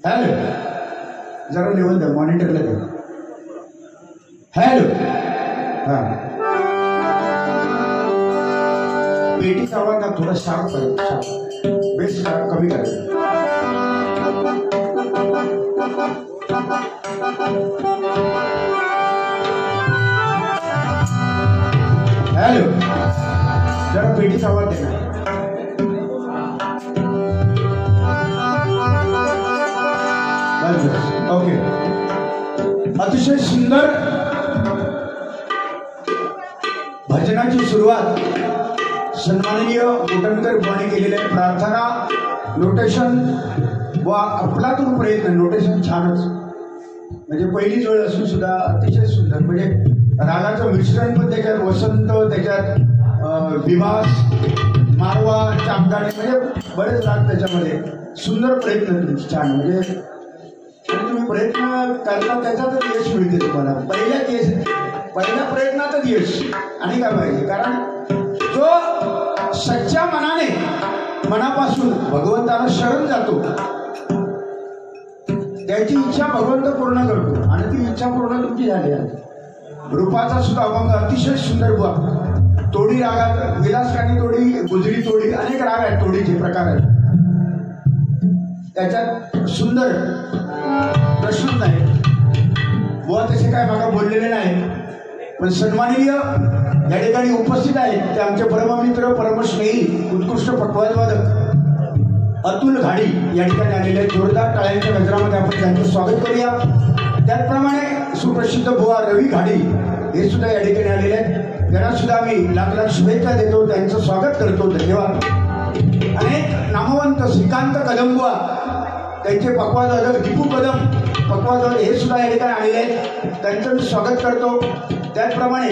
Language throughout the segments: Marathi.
हॅलो, जरा लेवल द्या, मॉनिटरला द्या. हॅलो, हां, पेटीचा आवाज ना थोडा शार्प करा, बेस कमी करा. हॅलो, जरा पेटीचा आवाज द्या. ओके, अतिशय सुंदर भजनाची सुरुवात सन्माननीय कुटुंबकर बुवाने केलेले आहे. प्रार्थना नोटेशन व आपलातून प्रयत्न, नोटेशन छानच, म्हणजे पहिलीच वेळ असून सुद्धा अतिशय सुंदर, म्हणजे रागाचं मिश्रण पण त्याच्यात, वसंत त्याच्यात, विवास, मारवा, चामगाणे, म्हणजे बरेच राग त्याच्यामध्ये. सुंदर प्रयत्न तुमचे, छान, म्हणजे तुम्ही प्रयत्न करता त्याच्यातच यश मिळते तुम्हाला. पहिल्या प्रयत्नातच यश. आणि काय पाहिजे, कारण जो सच्च्या मनाने, मनापासून भगवंताला शरण जातो त्याची इच्छा भगवंत पूर्ण करतो, आणि ती इच्छा पूर्ण तुमची झाली आहे. रूपाचा सुद्धा अभंग अतिशय सुंदर बुवा. तोडी रागात विलासकानी तोडी, गुजरी तोडी, अनेक राग आहेत, तोडीचे प्रकार आहेत. त्याच्यात सुंदर प्रश्न नाही बुवा, तसे काय मागा बोललेले नाही. पण सन्माननीय या ठिकाणी उपस्थित आहेत ते आमचे परममित्र, परमस्नेही, उत्कृष्ट पटवादक अतुल घाडी या ठिकाणी आलेले आहेत. जोरदार टाळ्यांच्या गजरामध्ये आपण त्यांचं स्वागत करूया. त्याचप्रमाणे सुप्रसिद्ध बुवा रवी घाडी हे सुद्धा या ठिकाणी आलेले आहेत. त्यांना सुद्धा आम्ही लाख लाख शुभेच्छा देतो, त्यांचं स्वागत करतो. धन्यवाद. अनेक नामवंत श्रीकांत कदम बुवा, त्यांचे पक्वादक दीपू कदम पक्वादक हे सुद्धा या ठिकाणी आलेले आहेत, त्यांचं मी स्वागत करतो. त्याचप्रमाणे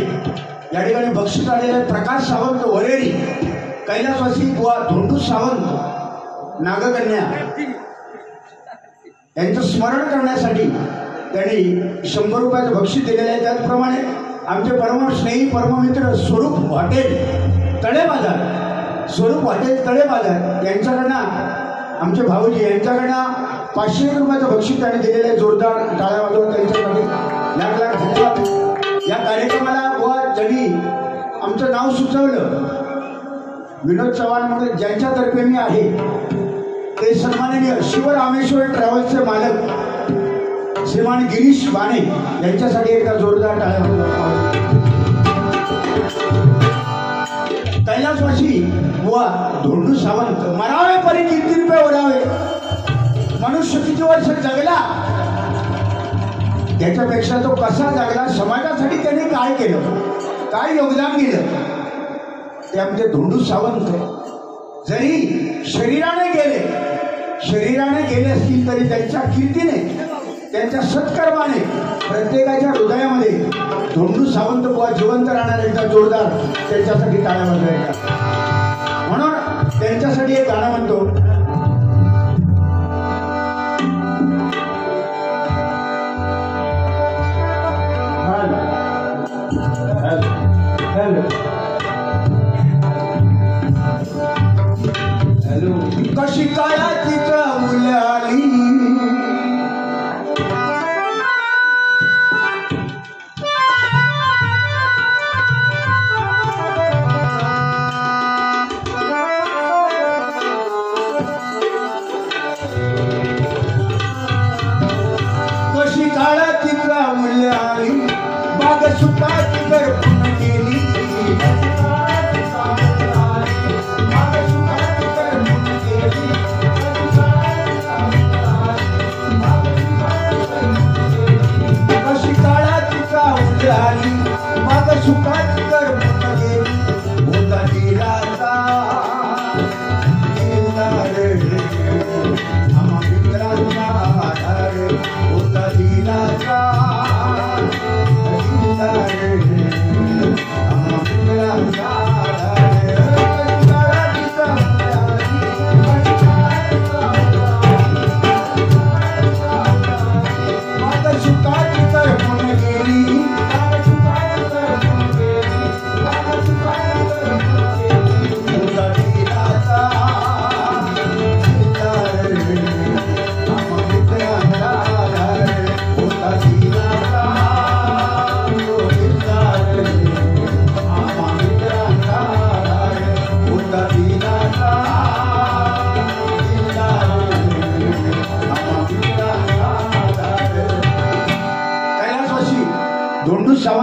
या ठिकाणी बक्षीस आलेले आहेत प्रकाश सावंत वरेरी, कैलासवासी बुवा धोंडू सावंत, नागकन्या, यांचं स्मरण करण्यासाठी त्यांनी 100 रुपयाचं बक्षीस दिलेलं आहे. त्याचप्रमाणे आमचे परमस्नेही परममित्र स्वरूप हॉटेल तळे बाजार, स्वरूप हॉटेल तळे बाजार यांच्याकडनं, आमचे भाऊजी यांच्याकडनं 500 रुपयाचं बक्षीस त्यांनी दिलेलं आहे. जोरदार टाळ्या वाजवत त्यांच्यासाठी लाख लाख धन्यवाद. या कार्यक्रमाला बुवा ज्यांनी आमचं नाव सुचवलं, विनोद चव्हाण म्हणून ज्यांच्यातर्फे मी आहे, ते सन्माननीय शिवरामेश्वर ट्रॅव्हल्सचे मालक श्रीमान गिरीश बाणे यांच्यासाठी एकदा जोरदार टाळ्या. कैलासवासी बुवा धोंडू सावंत, मरावे परी किती रुपये ओढावे, मनुष्य किती वर्ष जगला त्याच्यापेक्षा तो कसा जगला, समाजासाठी त्याने काय केलं, काय योगदान दिलं, ते आमचे धोंडू सावंत. जरी शरीराने गेले असतील तरी त्यांच्या कीर्तीने, त्यांच्या सत्कर्माने प्रत्येकाच्या हृदयामध्ये धोंडू सावंत बुवा जिवंत राहणार. एकदा जोरदार त्यांच्यासाठी टाळ्या वाजवायच्या. म्हणून त्यांच्यासाठी एक गाणं म्हणतो. कशी काळाची चाहुल आली, कशी काळाची चाहुल आली, बाग सुखाची करपून गेली, मग सुखाची करपून गेली. होता दिलासा आम्हा मित्रांचा आधार, होता दिलासा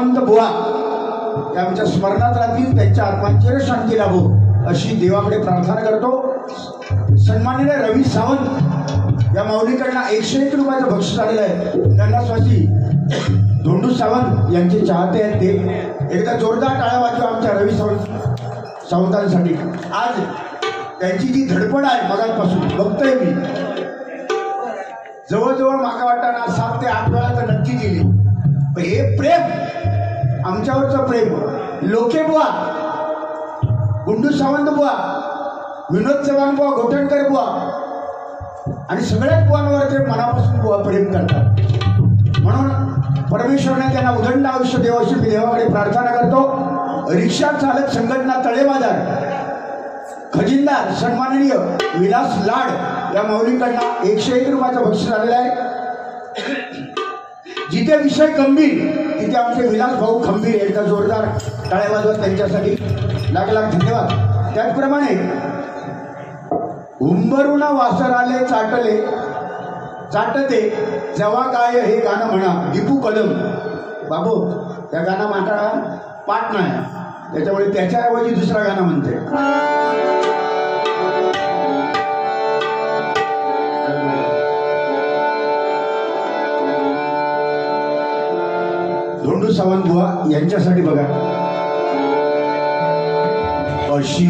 सावंत बुवा त्या आमच्या स्मरणात राहतील, त्यांच्या आत्मांची शांती लाभो अशी देवाकडे प्रार्थना करतो। सन्माननीय रवी सावंत या माऊलीकडनं 101 रुपयाचं बक्षीस आलेलं आहे। नंदास्वासी धोंडू सावंत यांचे चाहते आहेत ते। एकदा जोरदार टाळ्या वाजवा आमच्या रवी सावंतांसाठी। आज त्यांची जी धडपड आहे मगापासून बघतोय मी, जवळजवळ माका वाटताना 7 ते 8 वेळा तर नक्की गेली, पण हे प्रेम आमच्यावरचं प्रेम लोके बुवा, गुंडू सावंत बुवा, विनोद चव्हाण बुवा, गोठणकर बुवा आणि सगळ्याच बुवांवर ते मनापासून बुवा प्रेम करतात। म्हणून परमेश्वराने त्यांना उदंड आयुष्य देवाशी मी देवाकडे प्रार्थना करतो। रिक्षा चालक संघटना तळेबाजार खजिनदार सन्माननीय विलास लाड या माऊलींकडनं 101 रुपयाचं बक्षीस आलेलं आहे। जिथे विषय गंभीर तिथे आमचे विलास भाऊ खंबीर, एकदा जोरदार टाळ्या वाजवत त्यांच्यासाठी लाख लाख धन्यवाद। त्याचप्रमाणे उंबरुणा वासर आले चाटले चाटते जेव्हा गाय हे गाणं म्हणा दीपू कदम बाबू, त्या गाणं माका पाठ नाही, त्याच्यामुळे त्याच्याऐवजी दुसरा गाणं म्हणते। धोंडू सावंत बुवा यांच्यासाठी बघा। अशी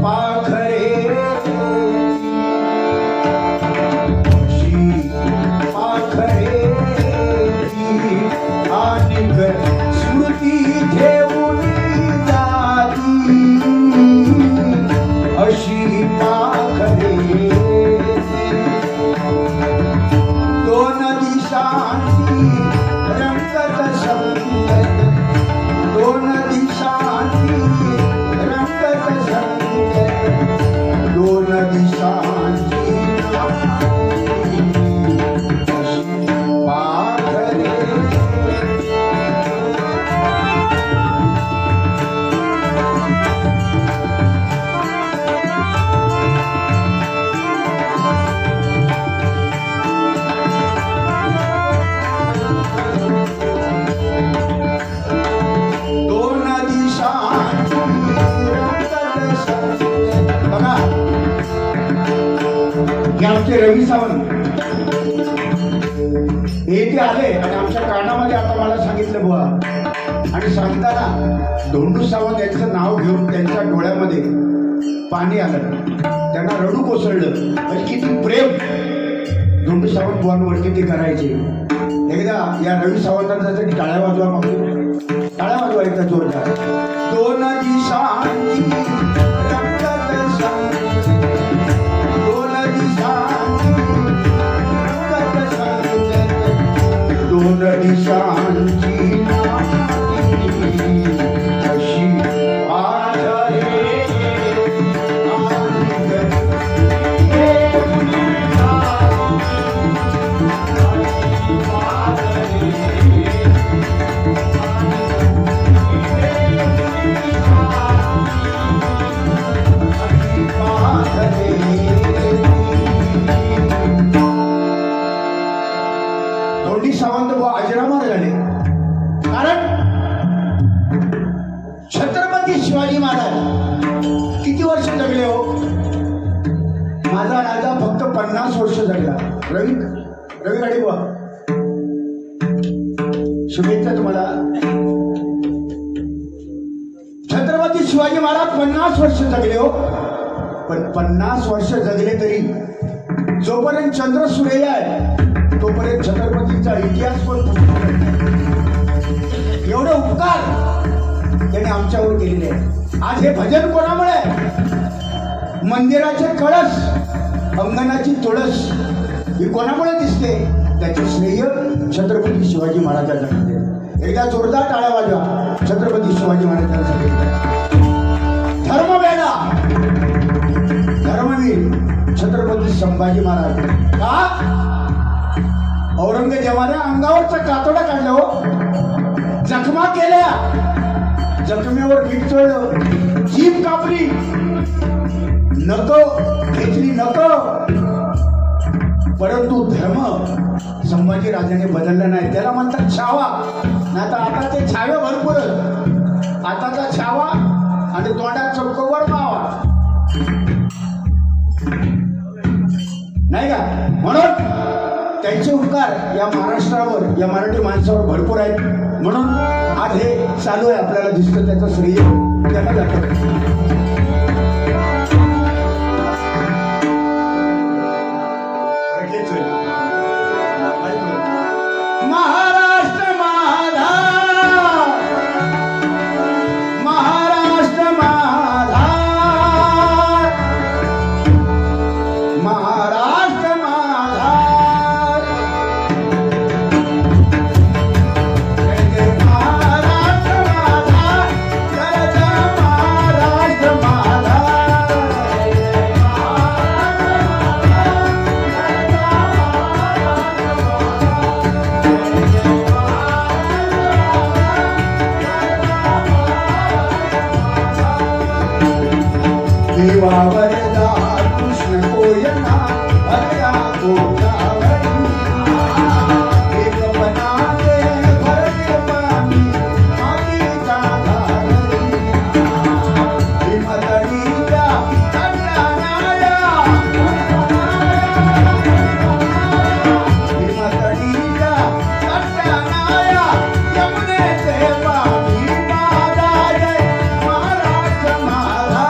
पाखरे अशी पाखरे आणि स्मृती घेऊन जाती, अशी पाखरे दोन दिशांची रंगत संगत, दोन दिशांची रंगत संगत, दोन दिशांची आमचे रवी सावंत हे ते आले आणि आमच्या कानामध्ये आता मला सांगितलं बुवा, आणि सांगताना धोंडू सावंत यांचं नाव घेऊन त्यांच्या डोळ्यामध्ये पाणी आलं, त्यांना रडू कोसळलं। किती प्रेम धोंडू सावंत बुवांवरती ते करायचे। एकदा या रवी सावंतांसाठी टाळ्या वाजवा, मग टाळ्या वाजवा एकदा जोरदार। दोन दिशांची रंगत संगत, दोन दिशांची रंगत संगत, दोन दिशांची अशी आदरे धोंडी सावंत बुवा अजरामर झाले, कारण छत्रपती शिवाजी महाराज किती वर्ष जगले हो? माझा राजा फक्त 50 वर्ष जगला। रवी गाडी बुवा, शुभेच्छा तुम्हाला। छत्रपती शिवाजी महाराज 50 वर्ष जगले हो, पण 50 वर्ष जगले तरी जोपर्यंत चंद्र सूर्य आहे तोपर्यंत छत्रपतीचा इतिहास पण एवढे उपकार त्याने आमच्यावर केलेले आहे। आज हे भजन कोणामुळे? मंदिराचे कळस, अंगणाची तुळस ही कोणामुळे दिसते? त्याचे श्रेय छत्रपती शिवाजी महाराजांना दिले। एकदा जोरदार टाळ्या वाजवा छत्रपती शिवाजी महाराजांसाठी। धर्मवेडा धर्मवीर छत्रपती संभाजी महाराज का? औरंगजेबाने अंगावरचं कातडं काढलं हो, जखमा केल्या, जखमेवर मीठ चोळलं, जीभ कापली, नको खेचली, नको परंतु धर्म संभाजी राजाने बदलला नाही. त्याला म्हणतात छावा. नाही तर आता ते छावे भरपूर, आताचा छावा आणि तोंडात चौकोवर मावा, नाही का? म्हणून त्यांचे उपकार या महाराष्ट्रावर, या मराठी माणसावर भरपूर आहेत. म्हणून आज हे चालू आहे, आपल्याला दिसतं, त्याचं श्रेय त्याला जातं. महाराष्ट्र माझा, महाराष्ट्र माझा, महाराष्ट्र माझा, महाराष्ट्र माझा, महाराष्ट्र माझा. देवावरदा कृष्ण कोयना भक्ता गोदावरी, एक बनाते भरते पाणी मातीचा घागरी, हिमतडीच्या तटानाया, हिमतडीच्या तटानाया, यमुनेचे पाणी माझा, जय महाराष्ट्र माझा.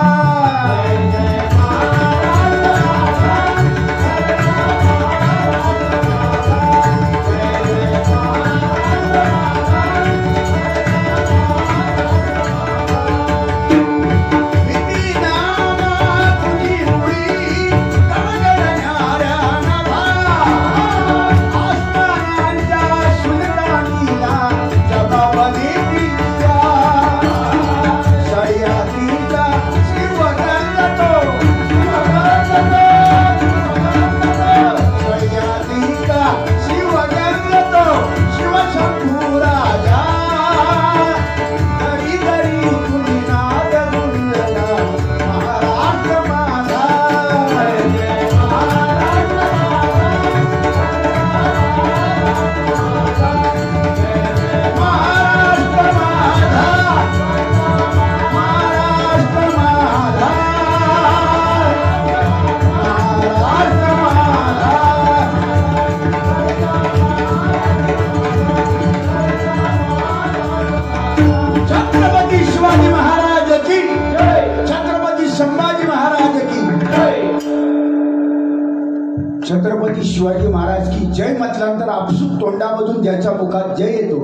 छत्रपती शिवाजी महाराज की जय म्हटल्यानंतर आपसूक तोंडामधून ज्याच्या मुखात जय येतो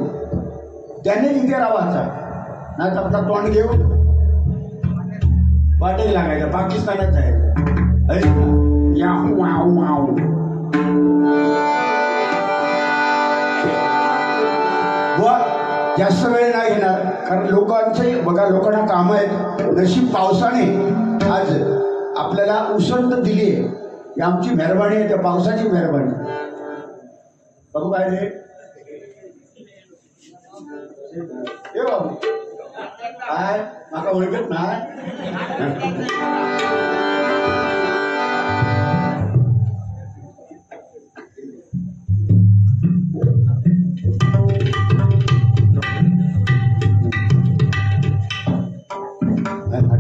त्याने इथे राहायचा, नाही तर आपला तोंड घेऊन वाटेल लागायचं, पाकिस्तानात जायचं. जास्त वेळ नाही घेणार, कारण लोकांचे बघा, लोकांना काम आहेत. नशीब पावसाने आज आपल्याला उसंत दिली आहे, ही आमची मेहरबानी आहे, त्या पावसाची मेहरबानी. बघू काय रे बाबू, काय माका ओळखत नाही.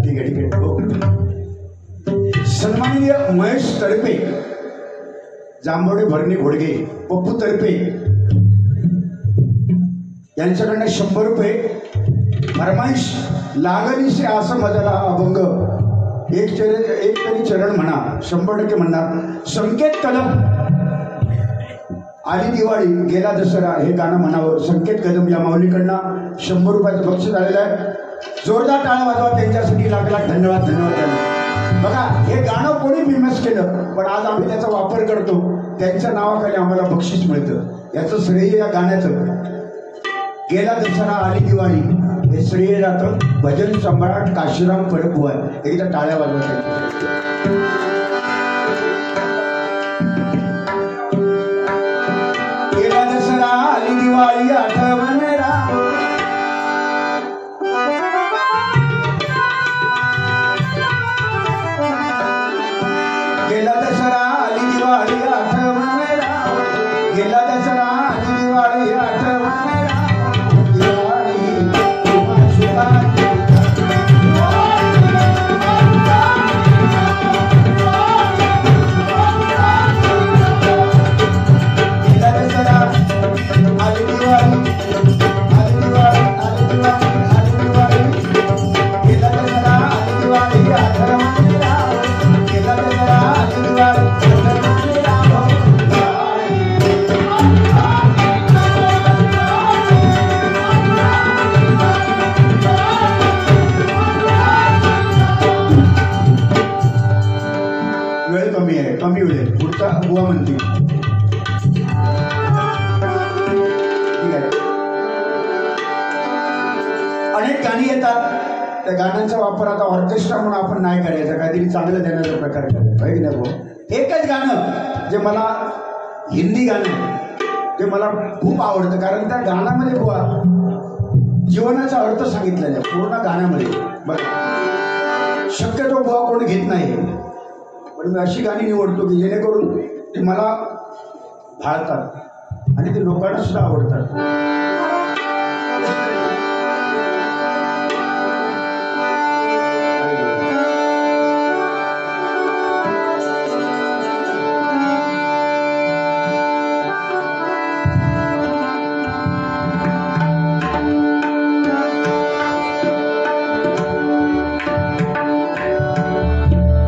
ठीक आहे, ठीक आहे. सन्माननीय महेश तडपे, जांभोडे भरणे घोडगे, पप्पू तडपे यांच्याकडनं 100 रुपये. फरमाईश लागलीसे असं माझ्याला अभंग, एक तरी चरण म्हणा, 100% म्हणणार. संकेत कदम, आली दिवाळी गेला दसरा हे गाणं म्हणावं. संकेत कदम या माऊलीकडनं 100 रुपयाचं बक्षीस आलेलं आहे. जोरदार टाळ्या वाजवा त्यांच्यासाठी. लाख लाख धन्यवाद, धन्यवाद त्यांना. बघा, हे गाणं कोणी फेमस केलं, पण आज आम्ही त्याचा वापर करतो, त्यांच्या नावाखाली आम्हाला बक्षीस मिळतं. याचं श्रेय या गाण्याचं. गेला दसरा आली दिवाळी हे श्रेय जातं भजन सम्राट काशीराम कडकवार. एकदा टाळ्या वाजवायच्या. गेला दसरा आली दिवाळी आठवण राम, गेला दसरा आली दिवाळी आठवण गेला दसरा आणि दिवाळी आठवण दिवाळी तुम्हा सुखाची गेला दसरा आली दिवाळी आली दिवाळी आली दिवाळी आली दिवाळी गेला दसरा आली दिवाळी आठवण गेला दसरा आली दिवाळी वेळ कमी आहे, कमी वेळ पुढचा बुवा म्हणते. ठीक आहे. अनेक गाणी येतात, त्या गाण्यांचा वापर आता ऑर्केस्ट्रा म्हणून आपण नाही करायचा, काहीतरी चांगलं देण्याचा प्रकार करायचा आहे की नाही भाऊ. एकच गाणं जे मला हिंदी गाणं ते मला खूप आवडतं, कारण त्या गाण्यामध्ये बुवा जीवनाचा अर्थ सांगितलेला आहे पूर्ण गाण्यामध्ये. बरं, शक्यतो बुवा कोण घेत नाही, पण मी अशी गाणी निवडतो की जेणेकरून ते मला भाळतात आणि ते लोकांना सुद्धा आवडतात.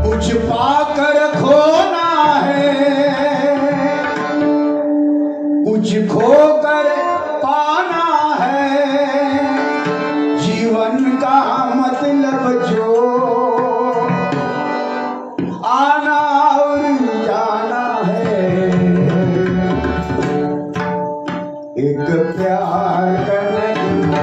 कुछ पाकर खोना है, कुछ खोकर पाना है, जीवन का मतलब जो आना और जाना है, एक प्यार करना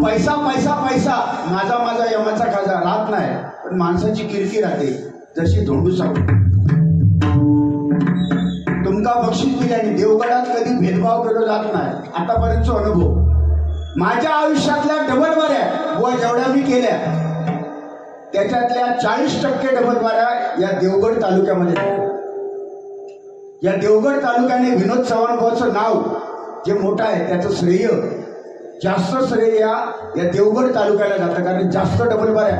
पैसा पैसा पैसा माझा माझा यमाचा खाजा राहत नाही, पण माणसाची कीर्ती राहते जशी धोंडूसा. तुमका बक्षीस दिल्याने देवगडात कधी भेदभाव केला जात नाही, आतापर्यंतचा अनुभव. माझ्या आयुष्यातल्या डबल वाऱ्या व जेवढ्या मी केल्या त्याच्यातल्या 40% डबल वाऱ्या या देवगड तालुक्यामध्ये. या देवगड तालुक्याने विनोद चव्हाण भाऊचं नाव जे मोठं आहे त्याचं श्रेय जास्त श्रेय या देवगड तालुक्याला जातं, कारण जास्त डबल बाऱ्या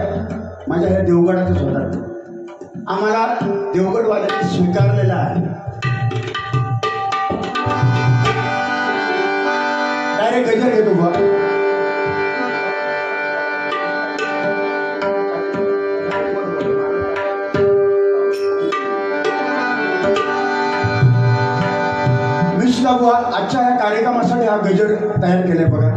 माझ्या ह्या देवगडातच होतात. आम्हाला देवगडवाल्यांनी स्वीकारलेला आहे. डायरेक्ट गजर घेतो बा. विश्ला बुवा आजच्या या कार्यक्रमासाठी हा गजर तयार केलाय बघा.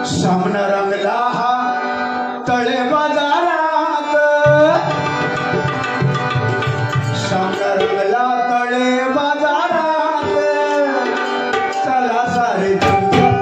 सामना रंगला हा तळे बाजारात, सामना रंगला तळे बाजारात, चला सारे भजनात.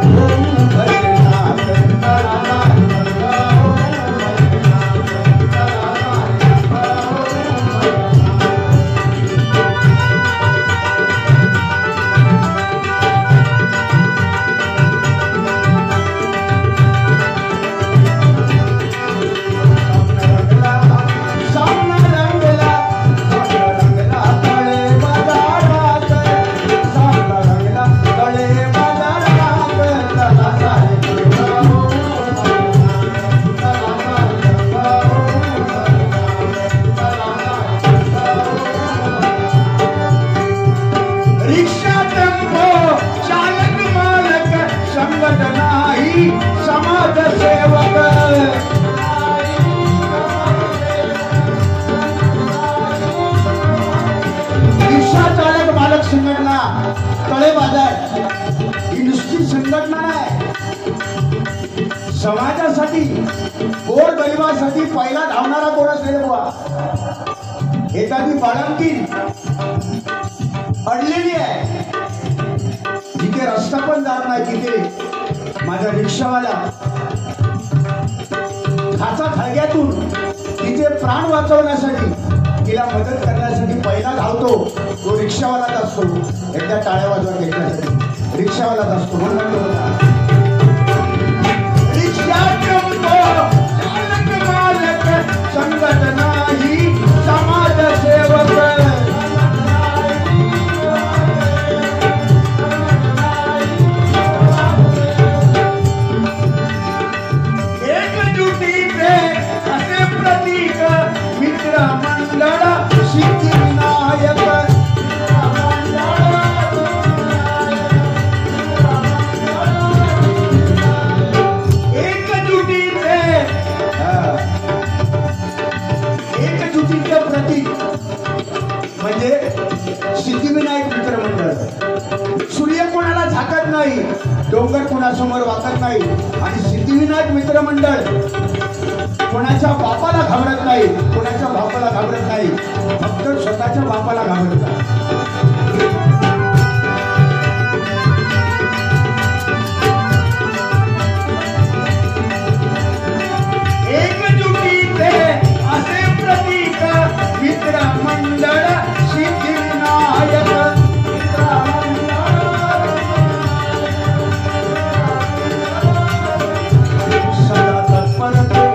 समाजासाठी गोरगरिबासाठी पहिला धावणारा कोण असेल बुवा? एखादी बाळंती अडलेली आहे, जिथे रस्ता पण जात नाही, तिथे माझा रिक्षावाला खाचा खळग्यातून तिथे प्राण वाचवण्यासाठी, तिला मदत करण्यासाठी पहिला धावतो तो रिक्षावालाच असतो. एकदा टाळ्या वाजवा घेण्यासाठी रिक्षावालाच असतो. म्हणून संकट नाही समाजसेवक, एकजुटीचे असे प्रतीक मित्र मंडळ सिद्धिविनायक. एकजुटीचं प्रतीक म्हणजे सिद्धिविनायक मित्र मंडळ. सूर्य कोणाला झाकत नाही, डोंगर कोणासमोर वाकत नाही, आणि सिद्धिविनायक मित्र मंडळ कोणाच्या बापाला घाबरत नाही, कोणाच्या बापाला घाबरत नाही, फक्त स्वतःच्या बापाला घाबरतात. एकजुटीचे असे प्रतीक मित्र मंडळ सिद्धिविनायक. सदा तत्परते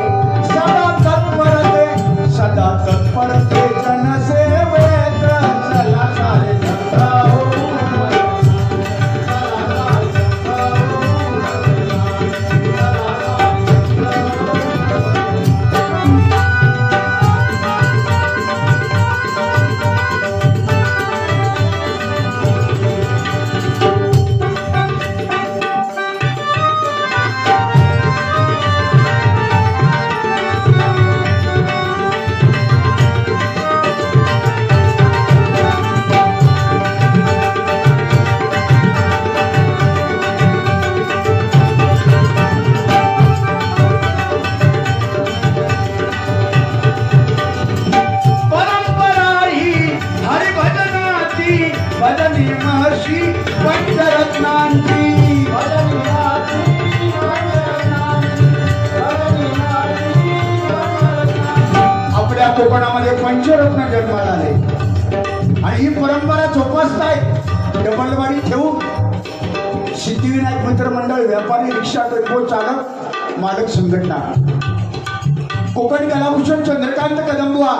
सदा तत्परते जनसेवेत चला सारे जगताओ. भजनी महर्षी पंचरत्नांची. आपल्या कोकणामध्ये पंचरत्न जन्माला आले आणि ही परंपरा जोपासतायत. डबलवाडी ठेवून सिद्धिविनायक मित्र मंडळ, व्यापारी, रिक्षा, टेम्पो चालक, मालक संघटना, कोकण कलाभूषण चंद्रकांत कदमबुवा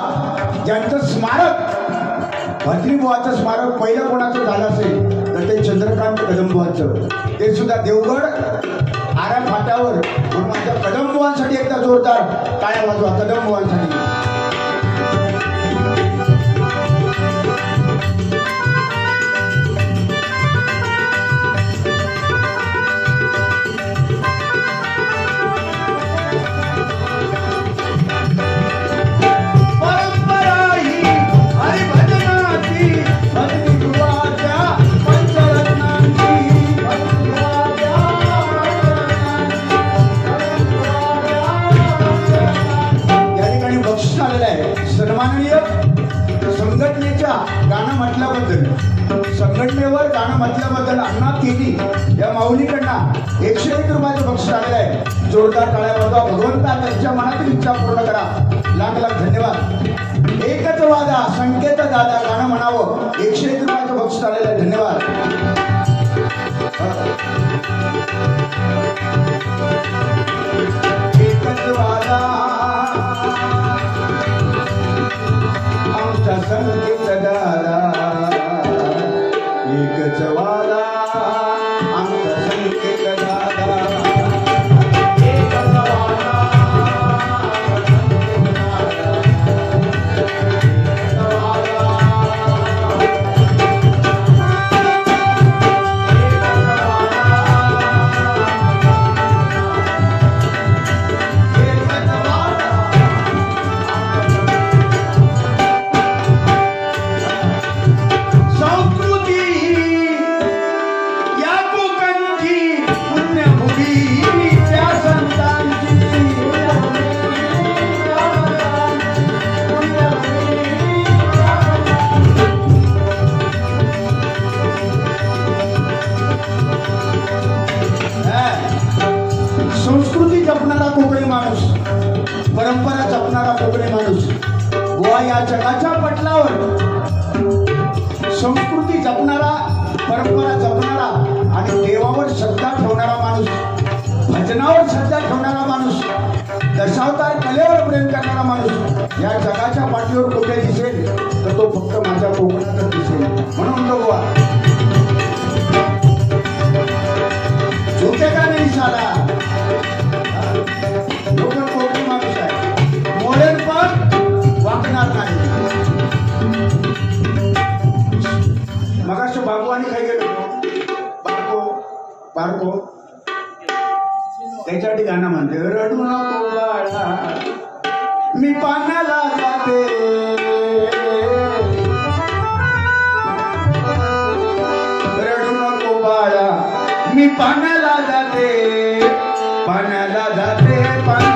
ज्यांचं स्मारक, भद्रीबुवाचं स्मारक पहिलं कोणाचं झालं असेल तर ते चंद्रकांत कदमबुवांचं. ते सुद्धा देवगड आरा फाट्यावर. म्हणून माझ्या कदमबुवांसाठी एकदा जोरदार टाळ्या वाजवा, कदमबुवांसाठी. संघटनेच्या गाणं म्हटल्याबद्दल, संघटनेवर गाणं म्हटल्याबद्दल अण्णा केली या माऊलीकडनं 101 रुपयाचं बक्षीस आलेलं आहे. जोरदार टाळ्या वाजवा. भगवंता त्यांच्या मनातील इच्छा पूर्ण करा. लाख लाख धन्यवाद. एकच वादा संकेत दादा गाणं म्हणावं. 101 रुपयाचं बक्षीस आलेलं आहे. धन्यवाद. एकच वादा आमचा संकेत दादा, एकच वादा आमचा संकेत दादा. एकच वादा बुवा या जगाच्या पटलावर संस्कृती जपणारा, परंपरा जपणारा आणि देवावर श्रद्धा ठेवणारा माणूस, भजनावर श्रद्धा ठेवणारा माणूस, दशावतार कलेवर प्रेम करणारा माणूस या जगाच्या पाठीवर कुठे दिसेल तर तो फक्त माझ्या कोकणातच दिसेल. म्हणून तो बुवा झुकेगा नाही साला. लोक कोकणी माणूस आहे, मोडेल पण वाकणार नाही. मगाशी बाबू आणि काही गेलो बारको त्याच्यासाठी गाणं म्हणते, रडू नको बाळा मी पाण्याला जाते, रडू नको बाळा मी पाण्याला जाते, पाण्याला जाते पाणी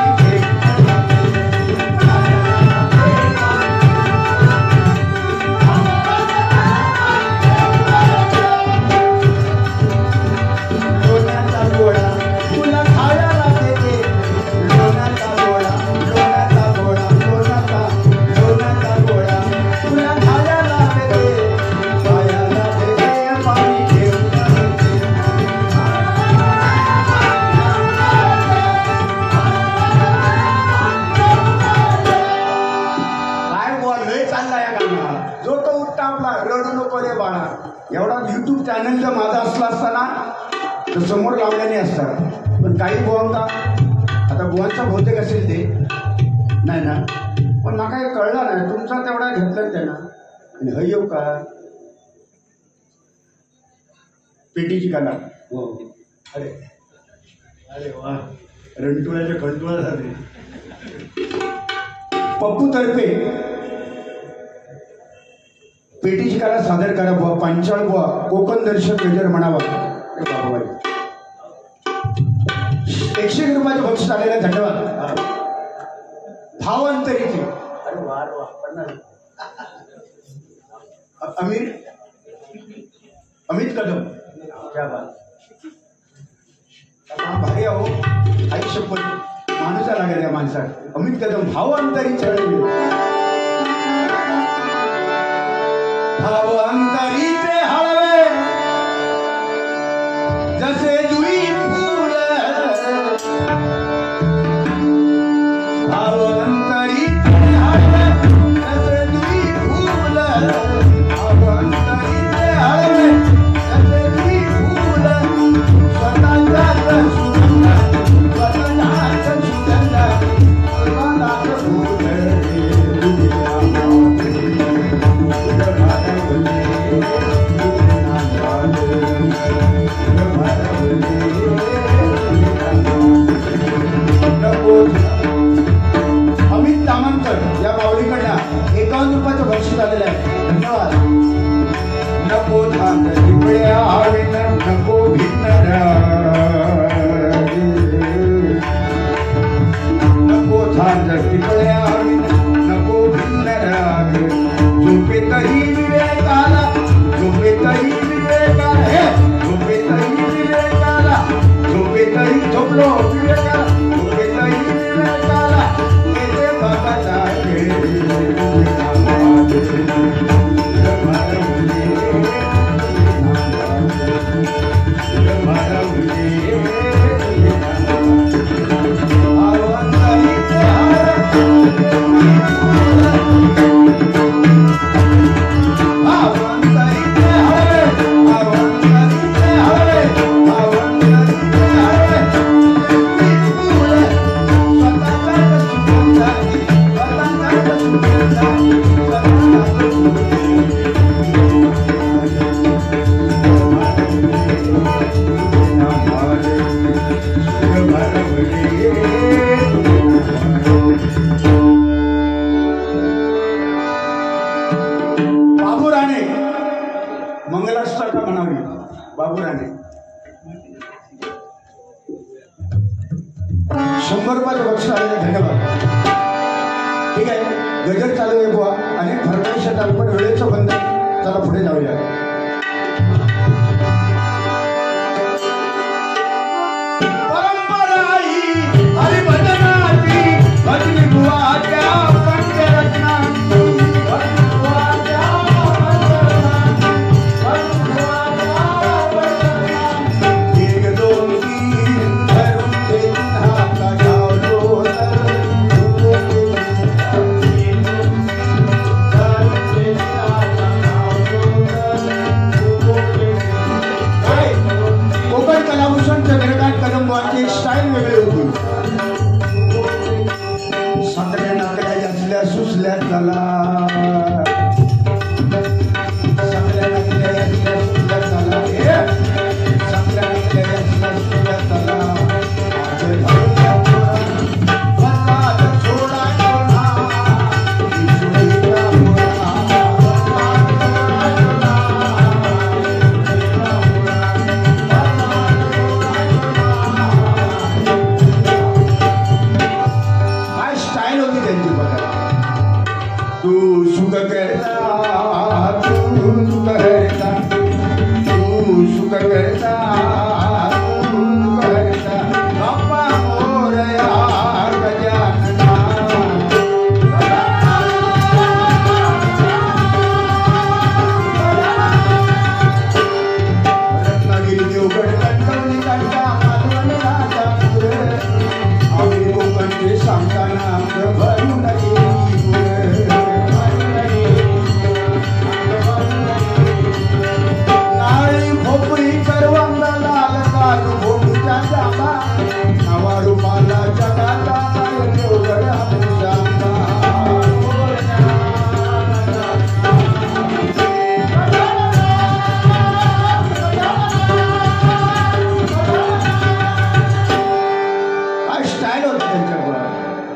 एवढा YouTube चॅनल जर माझा असला असताना तर समोर लावल्याने असतात. पण काही बुवांका आता बुवांचा बहुतेक असेल ते नाही ना, पण मला काही कळलं नाही तुमचा तेवढा घेतला त्यांना हे येऊ का पेटीची कला. हो अरे अरे वा रणटुळ्याच्या खंडुळा झाले. पप्पू तर्फे पेटीची कला सादर करा बुवा. पांचाळ बुवा कोकण दर्शक गजर म्हणावा. 101 रुपयाचे बक्षीस आलेला धन्यवाद. भावांतरीचे अरे वार वा अमित कदम क्या बात भारी आहो. आई शपथ माणूसा लागेल या माणसात. अमित कदम भावांतरीचे भावांतरीचे हळवे जसे जुई फूल, भावांतरीचे हळवे जसे जुई फूल, भावांतरीचे हळवे जसे जुई फूल, स्वतःचाच सुगंध स्वतःचाच सुगंध स्वतःचाच फूल अमित तामणकर या माऊलीकडनं 51 रुपयाचं बक्षीस आलेलं आहे. धन्यवाद. नको थांब टिपळ्या हवेन नको भिन्न नको थांब टिपळ्या हवेन नको भिन्न राग, झोपेतही विवेकाला झोपेतही विवेकाला झोपेतही विवेकाला झोपेतही झोपलो विवेकाला झोपेतही विवेकाला येते बाबाचा मंगलाष्टका म्हणावी. बाबूराणे 100 रुपयाचं बक्षीस आलेले धन्यवाद. ठीक आहे गजर चालू आहे बुवा. अनेक फरमाईश येतात पण वेळेचं बंधन. चला पुढे जाऊया. परंपरा ही हरिभजनाची भजनी बुवाच्या पंचरत्ना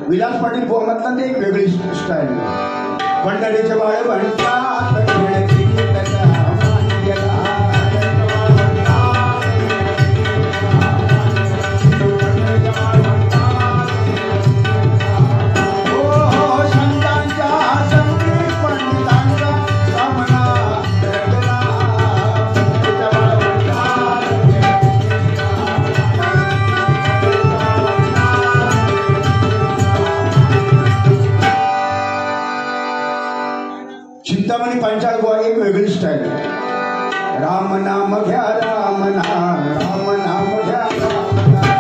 विलास पाटील बोमतला ते एक वेगळी स्टाईल. मंडळीचे बाळ म्हणतात खेळती त्याच्या मांडीला. चिंतामणी पंचाल गोवा एक वेगळी स्टाईल. राम नाम घ्या राम नाम, राम नाम घ्या राम नाम.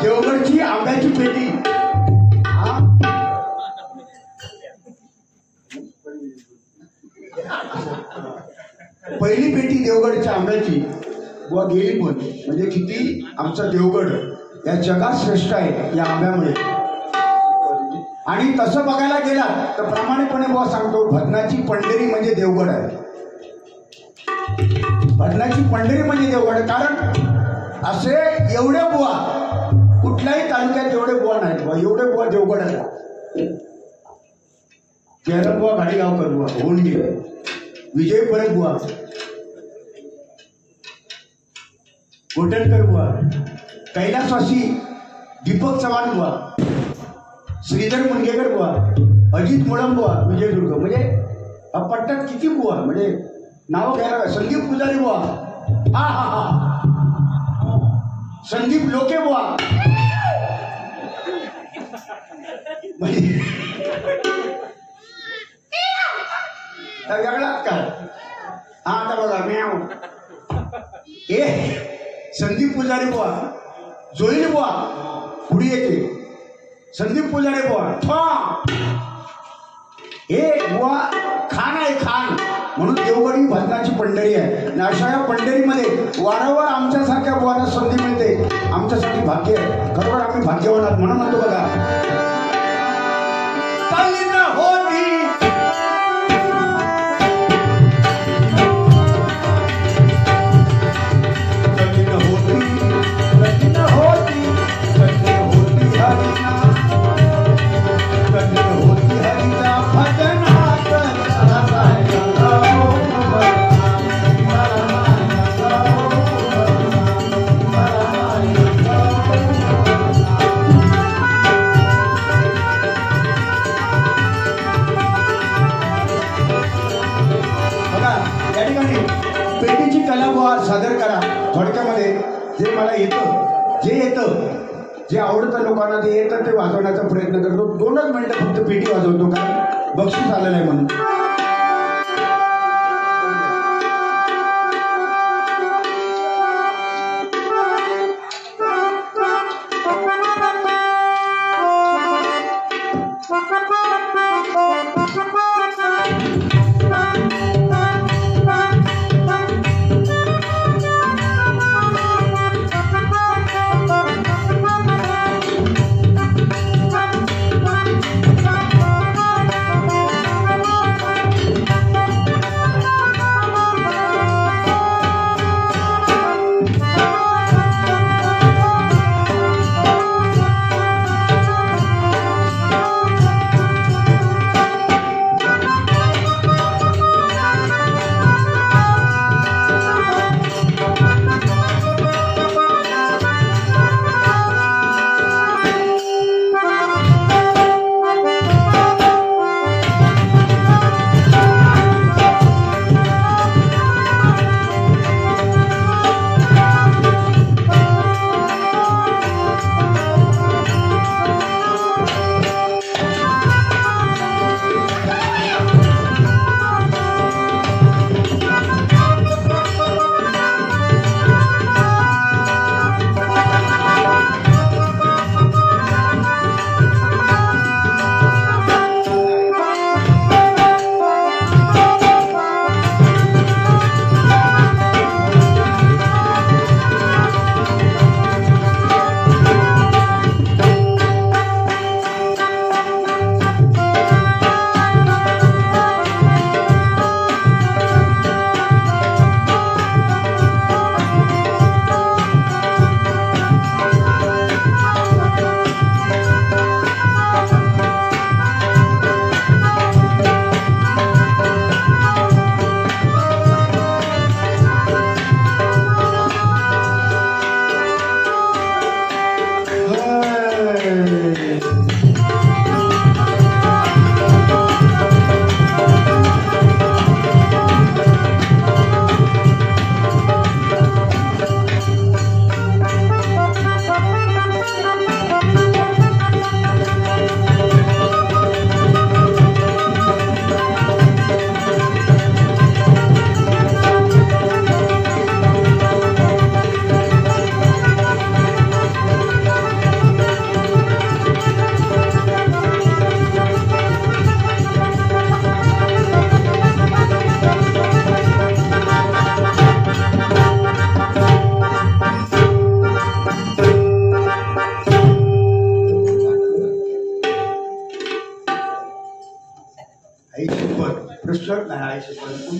देवगडची आंब्याची पेटी. पहिली पेटी देवगडच्या आंब्याची बुवा गेली पण म्हणजे किती आमचा देवगड या जगात श्रेष्ठ आहे या आंब्यामुळे. आणि तसं बघायला गेला तर प्रामाणिकपणे बुवा सांगतो, भजनाची पंढरी म्हणजे देवगड आहे. भजनाची पंढरी म्हणजे देवगड. कारण असे एवढे बुवा कुठल्याही तालुक्यात एवढे बुवा नाहीत बुवा, एवढे बुवा देवगडाला. जयराम बुवा गाडीगावकर बुवा होऊन गेले, विजय परत बुवा, गोटणकर बुवा, कैलासवासी दीपक चव्हाण बुवा, श्रीधर मुनगेकर बुवा, अजित मुळम बुवा, विजयदुर्ग. म्हणजे पट्ट्यात किती बुवा, म्हणजे नावं घ्यायला. संदीप पुजारी बुवा, हा हा हा, संदीप लोके बुवा, वेगळाच काय. हा आता बघा म्याव, हे संदीप पुजारी बुवा, जोईल बुवा पुढे येते, संदीप पुजारी बुवा ठा, हे बुवा खान आहे खान. म्हणून देवगड ही भजनाची पंढरी आहे. आणि अशा या पंढरीमध्ये वारंवार आमच्यासारख्या बुवाला संधी मिळते. आमच्यासाठी भाग्य आहे, खरोखर आम्ही भाग्यवान आहात. म्हणून म्हणतो बघा, पेटीची कला बुवा सादर करा थोडक्यामध्ये. जे मला येतं, जे आवडतं लोकांना, ते येतं ते वाजवण्याचा प्रयत्न करतो. 2च मिनिटं फक्त पेटी वाजवतो, कारण बक्षीस आलेलं आहे म्हणून.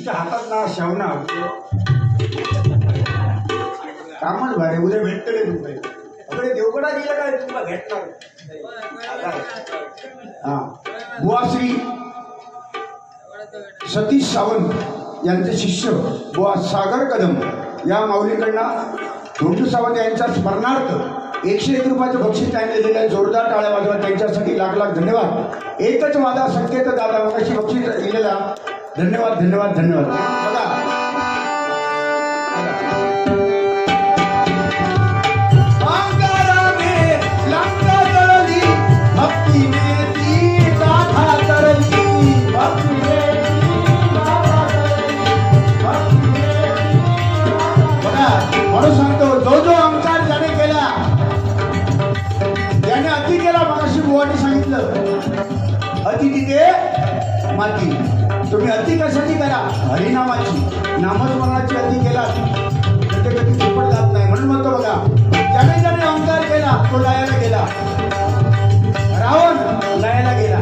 तुमच्या हातात ना शेवना कामच भारी उद्या भेटतले तुम्ही अकडे देवगडा गेलं काय तुम्हाला भेटणार हा बुवाश्री सतीश सावंत यांचे शिष्य बुवा सागर कदम या माऊलीकडनं धोंडू सावंत यांच्या स्मरणार्थ 101 रुपयाचं बक्षीस त्यांनी दिलेलं आहे. जोरदार टाळ्या वाजवा त्यांच्यासाठी लाख लाख धन्यवाद. एकच माझा संकेत दादा मगाशी बक्षीस दिलेला धन्यवाद धन्यवाद धन्यवाद. बघा म्हणून सांगतो जो जो अंकार ज्याने केला त्याने अति केला. मगाशी बुवानी सांगितलं अति तिथे माती. तुम्ही अति कशाची करा हरिनामाची नामस्मरणाची अति केला ते कधी सुपट जात नाही. म्हणून म्हणतो बघा ज्याने ज्याने अंकार केला तो लयाला गेला. रावण लयाला गेला.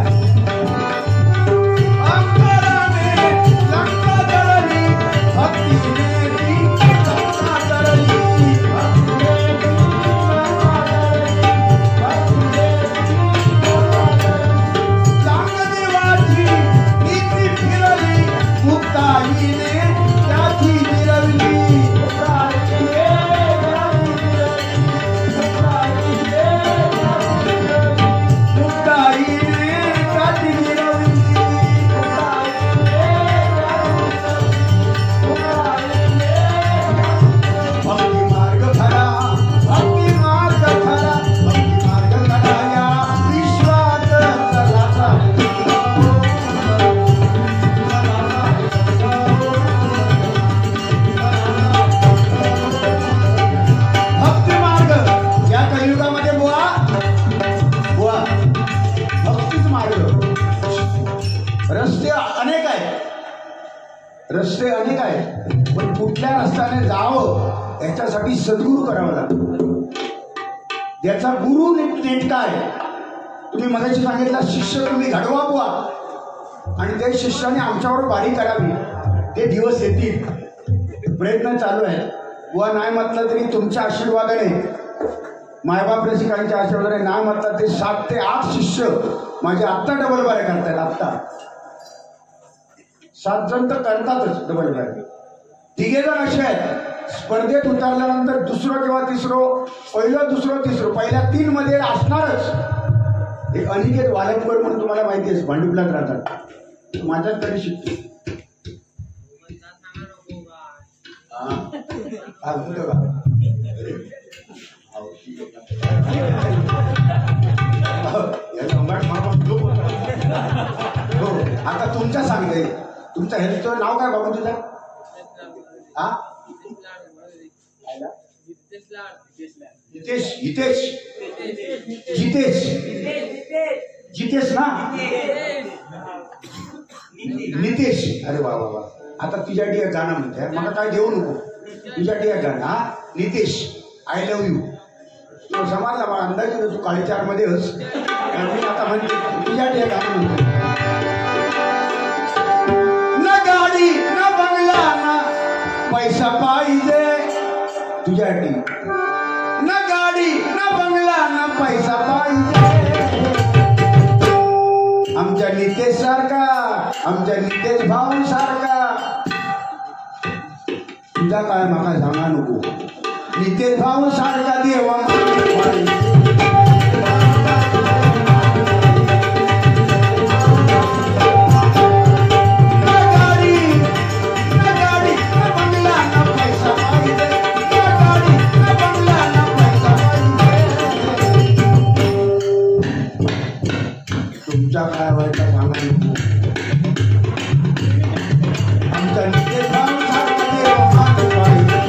रस्ते अनेक आहेत पण कुठल्या रस्त्याने जावं याच्यासाठी सद्गुरू करावा लागतो. याचा गुरु नेटका आहे. तुम्ही मगाशी सांगितलं शिष्य तुम्ही घडवा बुवा आणि त्या शिष्याने आमच्यावर बारी करावी. ते दिवस येतील. प्रयत्न चालू आहे. बुवा नाही म्हटलं तरी तुमच्या आशीर्वादाने मायबाप रसिकांच्या आशीर्वादाने नाही म्हटलं ते 7 ते 8 शिष्य माझे आत्ता डबल बारे करतायत. आत्ता 7 जण तर करतातच डबल बारे. 3 जण असे आहेत स्पर्धेत उतरल्यानंतर दुसरं किंवा तिसरं पहिलं दुसरं तिसरं पहिल्या 3 मध्ये असणारच. एक अनिकेत वालंबर म्हणून तुम्हाला माहिती आहे भांडुपलात राहतात. माझ्याकडे शिकतो आता तुमच्या सांगते तुमच्या हेल्थचं नाव काय बाबा तुझं? हा हितेश हितेश जितेश जितेश ना नितेश. अरे वा वा वा. आता तुझ्यासाठी एक गाणं म्हणते मला काय देऊ नको. तुझ्यासाठी एक गाणं हा नितेश आय लव्ह यू. तो समाजला मला अंदाज तू 4:30 मध्ये हस. मी आता म्हणते तुझ्यासाठी एक गाणं म्हणतो. ना गाडी ना बंगला ना पैसा पाहिजे तुझ्यासाठी. ना गाडी ना बंगला ना पैसा पाहिजे आमच्या नितेश सारखा आमच्या नितेश भाऊ सारखा. तुझा काय माका सांगा नको. नितेश भाऊ सारखा देवा तुमच्या काय व्हायचा सांगा नको. आमच्या नितेश भाऊ सारखा देवा पाहिजे.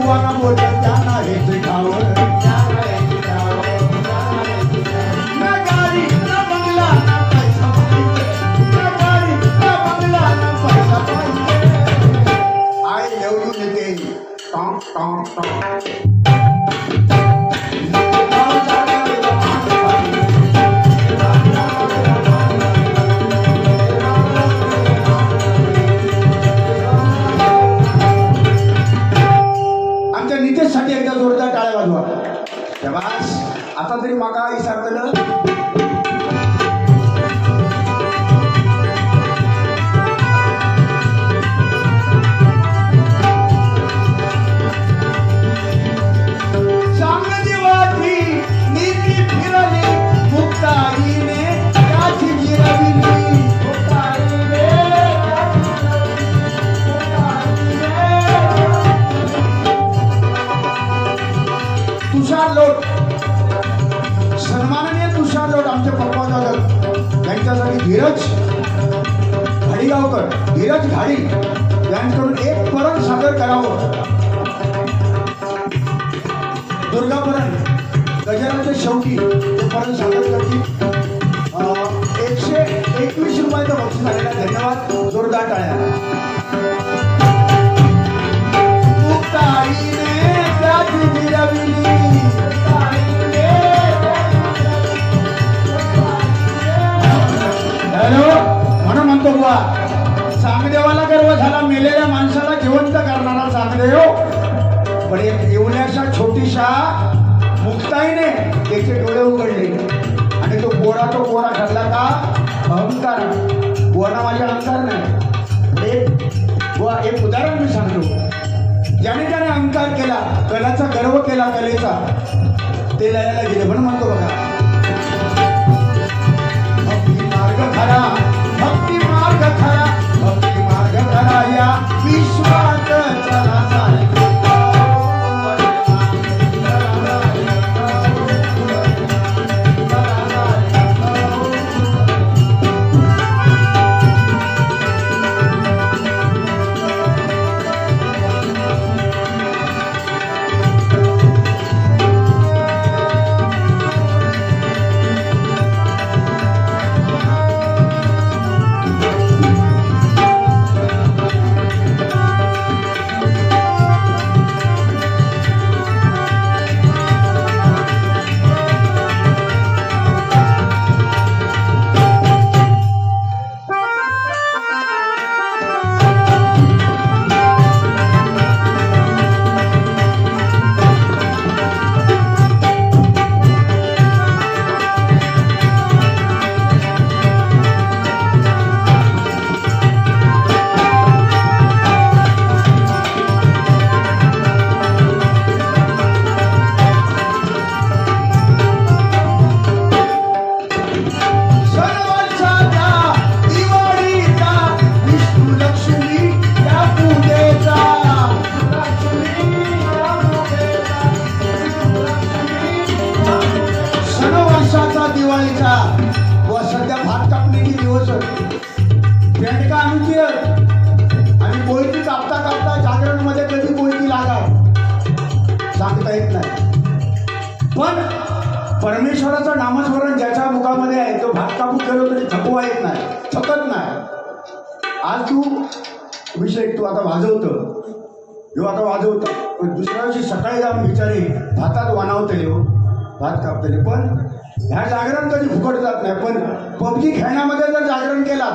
बुवाना बोलत त्यांना हेच ठावं ना गाडी ना बंगला ना पैसा पाहिजे ना गाडी ना बंगला ना पैसा पाहिजे आय लव यू निते टॉम टॉम टॉम नितेशसाठी एकदा जोरदार टाळ्या वाजवा शाबास आता तरी माका विचारतलं सांग देवाची नीती फिरली मुक्ताईने त्याची जिरविली तुषार लोट सन्माननीय तुषार लोट आमचे पप्पा दादा यांच्यासाठी धीरज घाडीगावकर धीरज घाडी यांच्याकडून एक परण सादर करावं दुर्गापरण गजाननच्या शेवटी ते परण सादर करतील 121 रुपयाचं बक्षीस आलेला धन्यवाद जोरदार टाळ्या मुक्ताईने त्याची जिरविली हॅलो म्हणून म्हणतो बुवा चांगदेवाला गर्व झाला मेलेल्या माणसाला जिवंत करणारा चांगदेव पण एक एवढ्याशा छोटीशा मुक्ताईने त्याचे डोळे उघडले आणि तो गोरा ठरला का अहंकार बुवाना माझ्या अहंकार नाही बुवा एक उदाहरण मी सांगतो ज्याने त्याने अहंकार केला कलाचा गर्व केला कलेचा ते लयाला गेले म्हणून म्हणतो बघा भक्ती मार्ग खरा या विश्वात चला दिवाळीचा व सध्या भात कापण्याची दिवस बेंडका आमची आणि कोयती कापता कापता जागरणमध्ये कधी कोयती लागा सांगता येत नाही पण परमेश्वराचं नामस्मरण ज्याच्या मुखामध्ये आहे तो भात कापू केलो तरी थकवा येत नाही थकत नाही आज तू विषय तू आता वाजवतो ह्यो आता वाजवतो पण दुसऱ्या दिवशी सकाळी जाऊन बिचारे भातात वानावतले हो भात कापतले पण ह्या जागरण कधी फुकट जात नाही पण पबजी खेळण्यामध्ये जर जागरण केला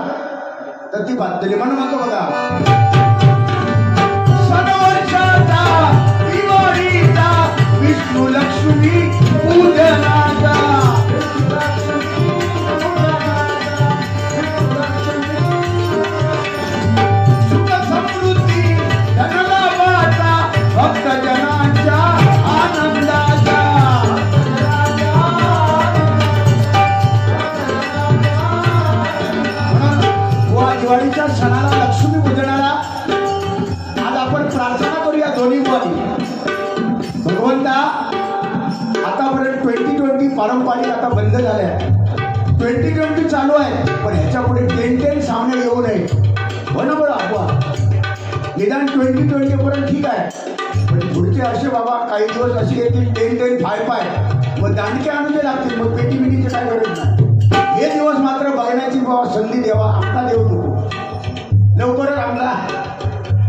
तर ती बातली म्हणून म्हणतो बघा सणवर्षाचा दिवाळीचा विष्णू लक्ष्मी पूजनाचा सुख समृद्धी धनलाभाचा भक्त जनांच्या आनंदाचा दिवाळीच्या सणाला लक्ष्मी पूजनाला आज आपण प्रार्थना करूया दोन्ही बुवानी भगवंता आतापर्यंत 2020 पारंपरिक आता बंद झाल्या 2020 चालू आहे पण ह्याच्या पुढे 10-10 सामने येऊ नये हो ना बरं आपवा निदान 2020 पर्यंत ठीक आहे पण पुढचे तुमचे असे बाबा काही दिवस असे येतील 10-10 5-5 मग दांडके आणून लागतील मग पेटी बिटीचे काय गरज नाही. हे दिवस मात्र बघण्याची बाबा संधी द्यावा. आमचा देव नको लवकरच आमला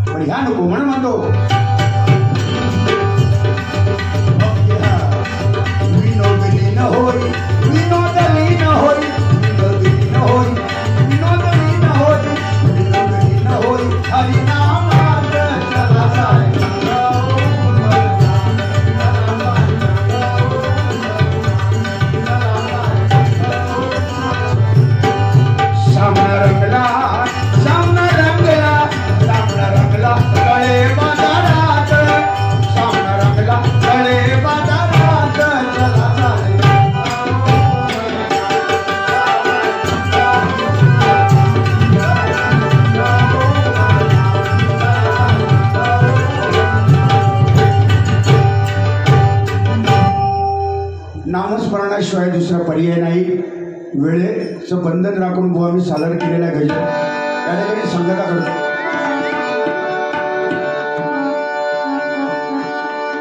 पण ह्या नको म्हणून म्हणतो विनोदलीन होई विनोदलीन होई विनोदलीन होई विनोदलीन होई विनोदलीन होई हरिनामात चला सारे सामना रंगला सामना रंगला सामना रंगला गळे बाजारात सामना रंगला गळे बाजारात चला सारे नामस्मरणाशिवाय दुसरा पर्याय नाही. वेळेचं बंधन राखून बुवा मी सादर केलेला गजल त्या ठिकाणी संगता करतो.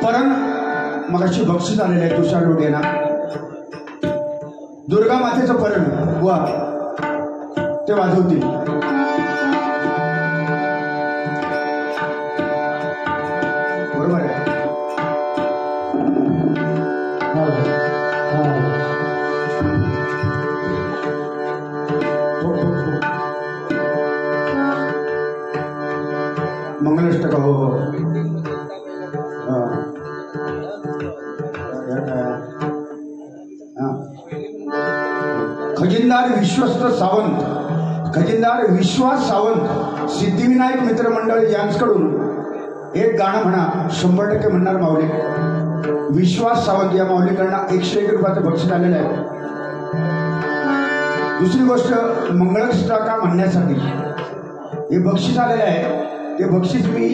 परण मगाशी बक्षीस आलेलं आहे तुषार लोढेना दुर्गा मातेचं परण बुवा ते वाजवतील. बरोबर आहे. मंगलाष्टक हो हो खजिनदार विश्वस्त सावंत खजिनदार विश्वास सावंत सिद्धिविनायक मित्रमंडळ यांच्याकडून एक गाणं म्हणा 100% म्हणणार माऊली. विश्वास सावंत या माऊलीकडनं 101 रुपयाचं बक्षीस आलेलं आहे. दुसरी गोष्ट मंगलाष्टका म्हणण्यासाठी हे बक्षीस आलेलं आहे. ते बक्षीस मी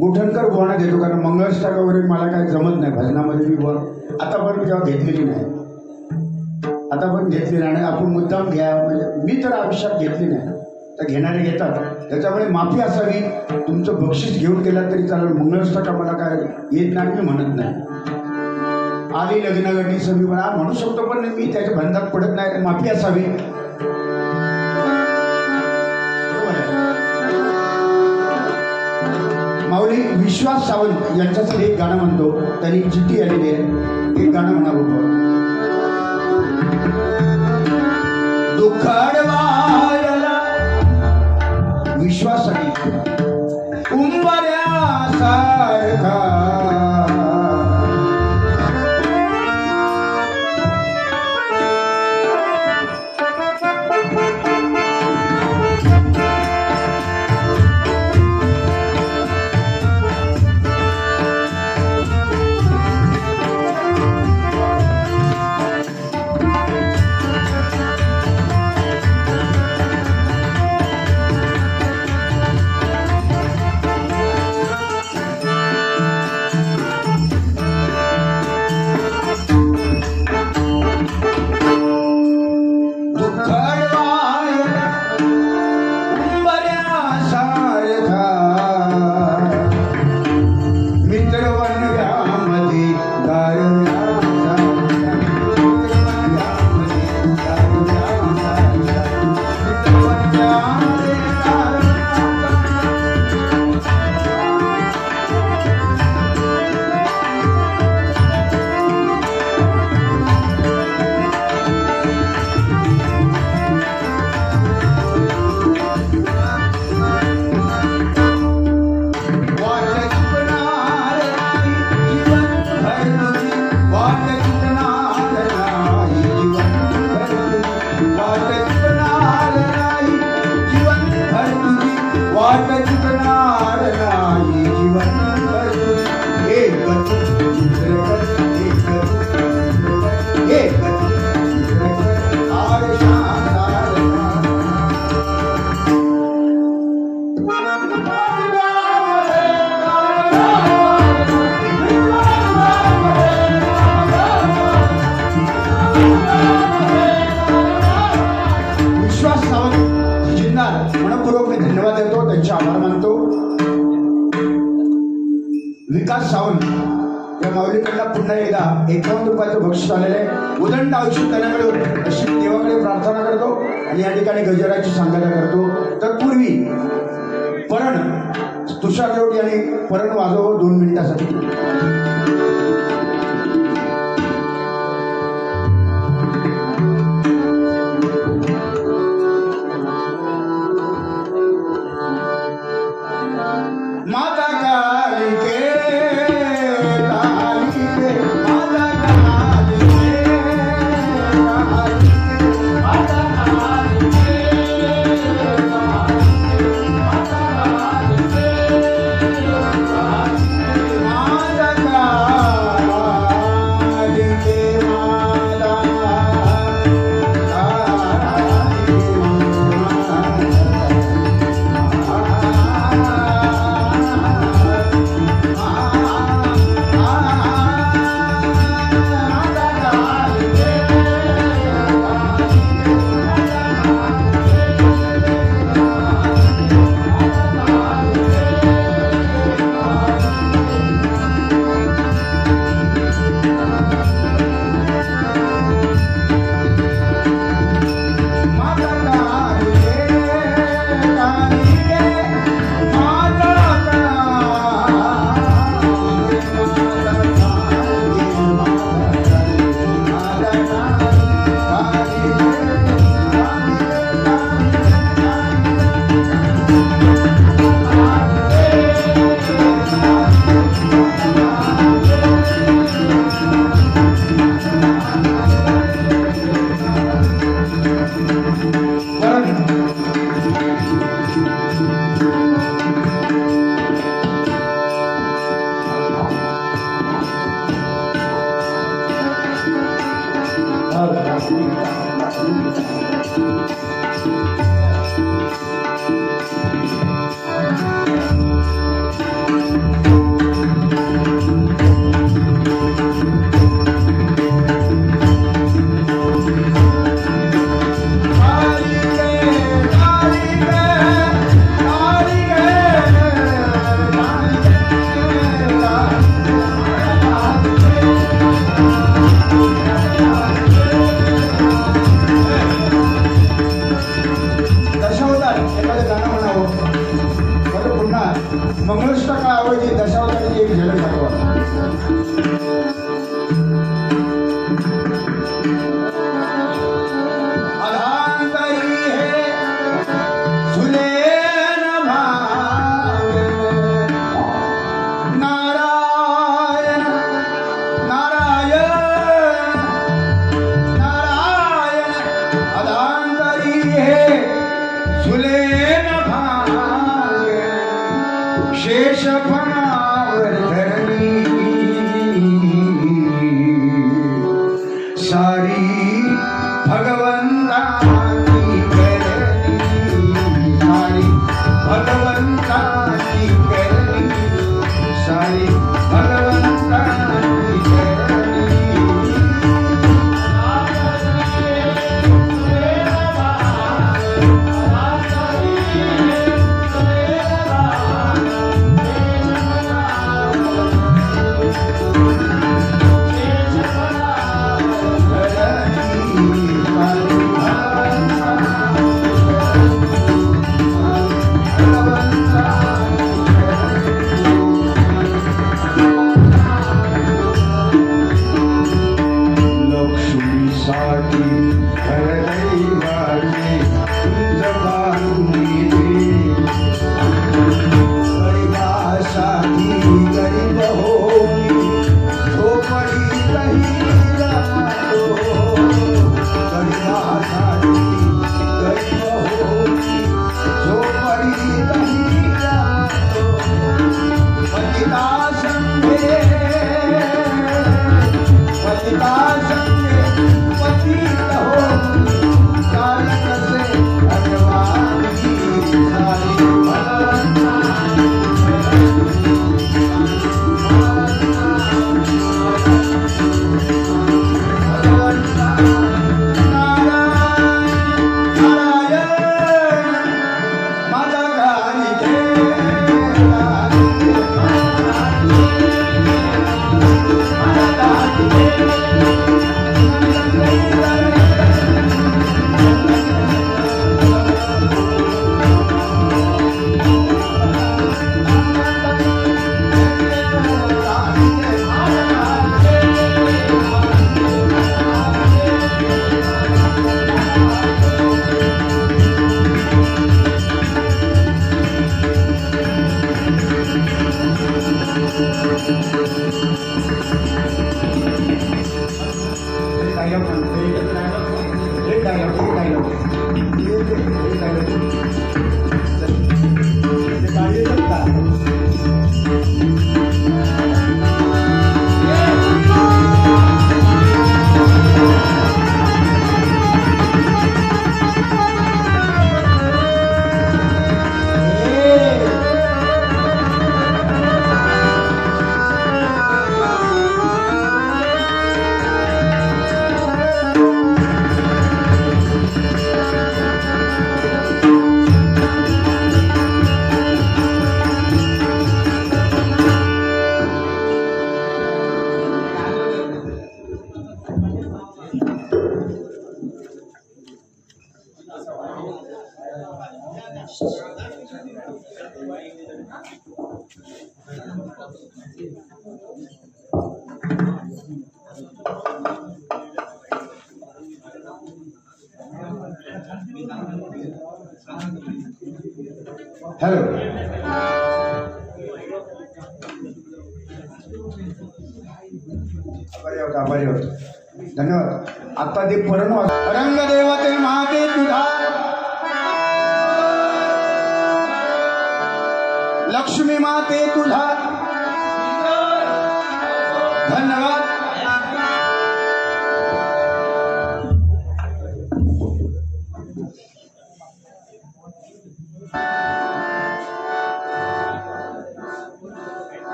गोठणकर बुवांना देतो कारण मंगलाष्टका वगैरे मला काय जमत नाही भजनामध्ये. मी बुवा आतापर्यंत जेव्हा घेतलेली नाही आतापर्यंत घेतली नाही. आपण मुद्दाम घ्या म्हणजे मी तर आयुष्यात घेतली नाही तर घेणारे घेतात. त्याच्यामुळे माफी असावी. तुमचं बक्षीस घेऊन गेला तरी चालेल. मंगलाष्टका मला काय येत नाही मी म्हणत नाही. आली लग्नगटी मी म्हणू शकतो पण मी त्याच्या बंधात पडत नाही. माफी असावी. माऊली विश्वास सावंत यांच्यासाठी एक गाणं म्हणतो. त्यांनी चिठ्ठी आलेली आहे. एक गाणं म्हणा बघ. दुःखडवायला विश्वासाठी उंबऱ्यासारखा हरिदास सावंत या माऊलीकडनं पुन्हा एकदा 51 रुपयाचं बक्षीस आलेलं आहे. उदंड आयुष्य त्यांना मिळून अशी देवाकडे प्रार्थना करतो आणि या ठिकाणी गजराची सांगता करतो. तत्पूर्वी परण तुषार लोट यांनी परण वाजवलं 2 मिनिटासाठी. हॅलो. आभारी होतो. धन्यवाद. आता ते परण रंग देवते माते तुझा लक्ष्मी माते तुझा धन्यवाद.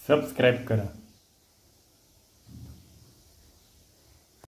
सबस्क्राईब करा.